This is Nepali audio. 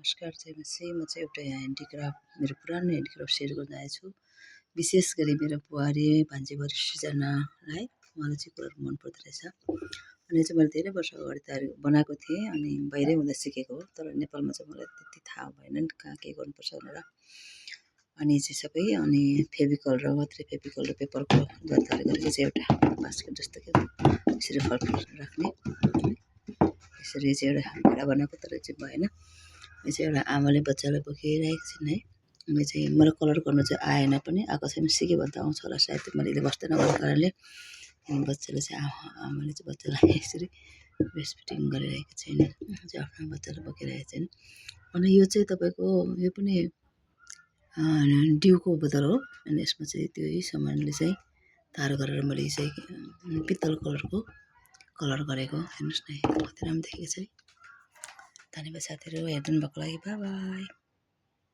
नमस्कार चाहिँ म चाहिँ एउटा यहाँ ह्यान्डिक्राफ्ट मेरो पुरानो ह्यान्डिक्राफ्ट सेयर गर्न आएको छु। विशेष गरी मेरो बुहारी भान्जीभरि सृजनालाई उहाँलाई चाहिँ कुराहरू मनपर्दो रहेछ। अनि चाहिँ मैले धेरै वर्ष अगाडि तयार बनाएको थिएँ अनि बाहिरै हुँदा सिकेको हो। तर नेपालमा चाहिँ मलाई त्यति थाहा भएन कहाँ के गर्नुपर्छ भनेर। अनि चाहिँ सबै अनि फेभिकल र मात्रै फेभिकल र पेपरको जताले गरेको चाहिँ एउटा बास्केट जस्तो के यसरी फलफुल राख्ने यसरी चाहिँ एउटा भेडा बनाएको तर चाहिँ भएन। यो चाहिँ एउटा आमाले बच्चालाई बोकिरहेको छिन् है। अनि चाहिँ मलाई कलर गर्नु चाहिँ आएन पनि, आएको छैन, सिक्यो भने त आउँछ होला सायद, मैले अहिले बस्दैन भएको कारणले। अनि बच्चाले चाहिँ आमाले चाहिँ बच्चालाई यसरी ब्रेस्ट फिडिङ गरिरहेको छिन्, चाहिँ आफ्नो बच्चालाई बोकिरहेको छिन्। अनि यो चाहिँ तपाईँको यो पनि डिउको बोतल हो। अनि यसमा चाहिँ त्यही सामानले चाहिँ तार गरेर मैले चाहिँ पित्तल कलरको कलर गरेको हेर्नुहोस् न, कति राम्रो देखेको छ है। धन्यवाद साथीहरू, हेरिदिनु भएको लागि। By by.